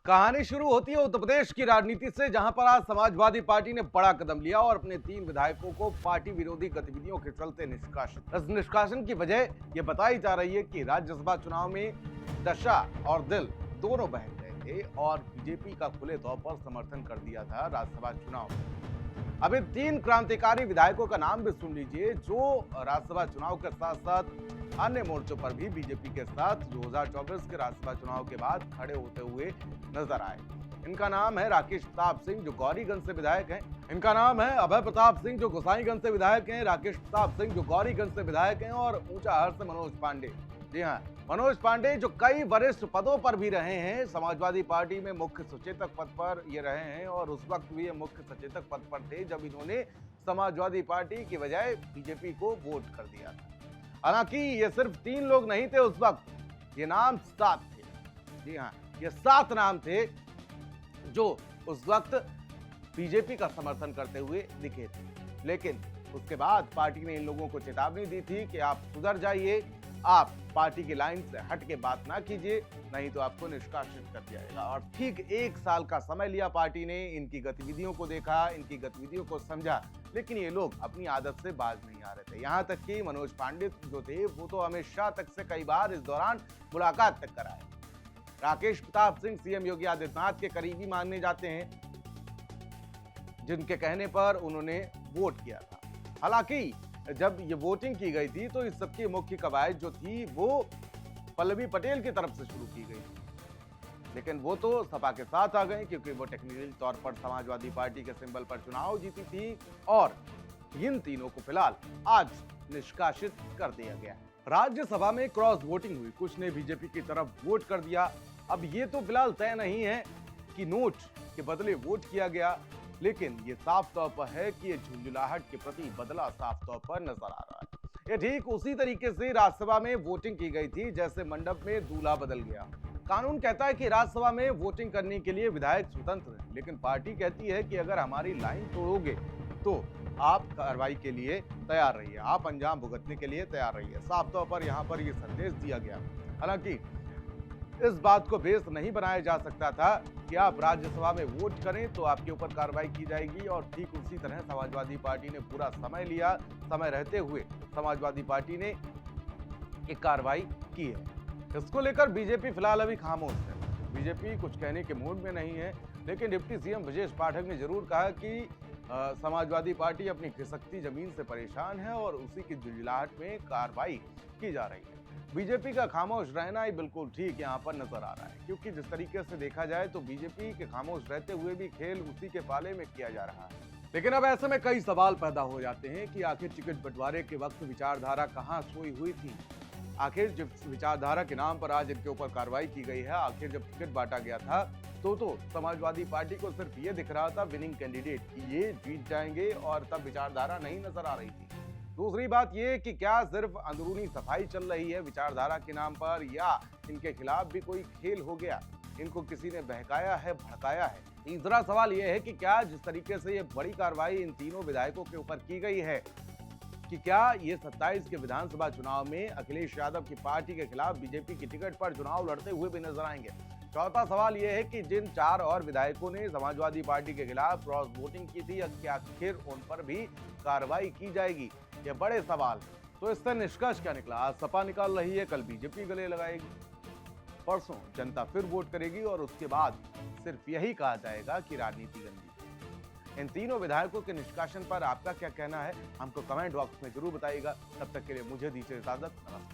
कहानी शुरू होती है उत्तर प्रदेश की राजनीति से, जहां पर आज समाजवादी पार्टी ने बड़ा कदम लिया और अपने 3 विधायकों को पार्टी विरोधी गतिविधियों के चलते निष्कासित। इस निष्कासन की वजह यह बताई जा रही है कि राज्यसभा चुनाव में दशा और दिल दोनों बह गए थे और बीजेपी का खुले तौर पर समर्थन कर दिया था राज्यसभा चुनाव में। अब इन 3 क्रांतिकारी विधायकों का नाम भी सुन लीजिए, जो राज्यसभा चुनाव के साथ साथ अन्य मोर्चों पर भी बीजेपी के साथ 2024 के राज्यसभा चुनाव के बाद खड़े होते हुए नजर आए। इनका नाम है राकेश प्रताप सिंह, जो गौरीगंज से विधायक हैं। इनका नाम है अभय प्रताप सिंह, जो गोसाईगंज से विधायक हैं। राकेश प्रताप सिंह, जो गौरीगंज से विधायक हैं। और ऊंचाहार से मनोज पांडे। जी हाँ, मनोज पांडे, जो कई वरिष्ठ पदों पर भी रहे हैं। समाजवादी पार्टी में मुख्य सचेतक पद पर ये रहे हैं और उस वक्त भी ये मुख्य सचेतक पद पर थे जब इन्होंने समाजवादी पार्टी की बजाय बीजेपी को वोट कर दिया था। हालांकि ये सिर्फ 3 लोग नहीं थे उस वक्त, ये नाम 7 थे। जी हाँ, ये 7 नाम थे जो उस वक्त बीजेपी का समर्थन करते हुए दिखे थे। लेकिन उसके बाद पार्टी ने इन लोगों को चेतावनी दी थी कि आप सुधर जाइए, आप पार्टी की लाइन से हट के बात ना कीजिए, नहीं तो आपको निष्कासित कर दिया जाएगा। और ठीक 1 साल का समय लिया पार्टी ने, इनकी गतिविधियों को देखा, इनकी गतिविधियों को समझा, लेकिन ये लोग अपनी आदत से बाज नहीं आ रहे थे। यहाँ तक कि मनोज पांडे जो थे वो तो अमित शाह तक से कई बार इस दौरान मुलाकात तक कराए। राकेश प्रताप सिंह सीएम योगी आदित्यनाथ के करीबी मानने जाते हैं, जिनके कहने पर उन्होंने वोट किया था। हालांकि जब ये वोटिंग की गई थी तो इस सबकी मुख्य कवायद जो थी वो पल्लवी पटेल की तरफ से शुरू की गई थी, लेकिन वो तो सपा के साथ आ गए क्योंकि वो टेक्निकली तौर पर समाजवादी पार्टी के सिंबल पर चुनाव जीती थी। और इन तीनों को फिलहाल आज निष्कासित कर दिया गया। राज्यसभा में क्रॉस वोटिंग हुई, कुछ ने बीजेपी की तरफ वोट कर दिया। अब ये तो फिलहाल तय नहीं है कि नोट के बदले वोट किया गया, लेकिन ये साफ तौर पर है कि ये झुंझुलाहट के प्रति बदला साफ तौर पर नजर आ रहा है। ये ठीक उसी तरीके से राज्यसभा में वोटिंग की गई थी जैसे मंडप में दूल्हा बदल गया। कानून कहता है कि राज्यसभा में वोटिंग करने के लिए विधायक स्वतंत्र हैं, लेकिन पार्टी कहती है कि अगर हमारी लाइन तोड़ोगे तो आप कार्रवाई के लिए तैयार रहिए, आप अंजाम भुगतने के लिए तैयार रहिए। साफ तौर पर यहाँ पर यह संदेश दिया गया। हालांकि इस बात को बेस नहीं बनाया जा सकता था कि आप राज्यसभा में वोट करें तो आपके ऊपर कार्रवाई की जाएगी, और ठीक उसी तरह समाजवादी पार्टी ने पूरा समय लिया। समय रहते हुए समाजवादी पार्टी ने एक कार्रवाई की है। इसको लेकर बीजेपी फिलहाल अभी खामोश है। बीजेपी कुछ कहने के मूड में नहीं है, लेकिन डिप्टी सीएम ब्रजेश पाठक ने जरूर कहा कि समाजवादी पार्टी अपनी खिसकती जमीन से परेशान है और उसी की झुंझुलाहट में कार्रवाई की जा रही है। बीजेपी का खामोश रहना ही बिल्कुल ठीक यहाँ पर नजर आ रहा है, क्योंकि जिस तरीके से देखा जाए तो बीजेपी के खामोश रहते हुए भी खेल उसी के पाले में किया जा रहा है। लेकिन अब ऐसे में कई सवाल पैदा हो जाते हैं कि आखिर टिकट बंटवारे के वक्त विचारधारा कहाँ सोई हुई थी। आखिर जिस विचारधारा के नाम पर आज इनके ऊपर कार्रवाई की गई है, आखिर जब टिकट बांटा गया था तो समाजवादी पार्टी को सिर्फ ये दिख रहा था विनिंग कैंडिडेट कि ये जीत जाएंगे, और तब विचारधारा नहीं नजर आ रही थी। दूसरी बात ये कि क्या सिर्फ अंदरूनी सफाई चल रही है विचारधारा के नाम पर, या इनके खिलाफ भी कोई खेल हो गया, इनको किसी ने बहकाया है, भड़काया है। तीसरा सवाल यह है कि क्या जिस तरीके से ये बड़ी कार्रवाई इन तीनों विधायकों के ऊपर की गई है, कि क्या ये 27 के विधानसभा चुनाव में अखिलेश यादव की पार्टी के खिलाफ बीजेपी की टिकट पर चुनाव लड़ते हुए भी नजर आएंगे। चौथा सवाल यह है कि जिन 4 और विधायकों ने समाजवादी पार्टी के खिलाफ क्रॉस वोटिंग की थी, क्या आखिर उन पर भी कार्रवाई की जाएगी? ये बड़े सवाल। तो इससे निष्कर्ष क्या निकला? आज सपा निकाल रही है, कल बीजेपी गले लगाएगी, परसों जनता फिर वोट करेगी और उसके बाद सिर्फ यही कहा जाएगा कि राजनीति गंदी। इन तीनों विधायकों के निष्कासन पर आपका क्या कहना है? हमको कमेंट बॉक्स में जरूर बताइएगा। तब तक के लिए मुझे दीजिए इजाजत। नमस्कार।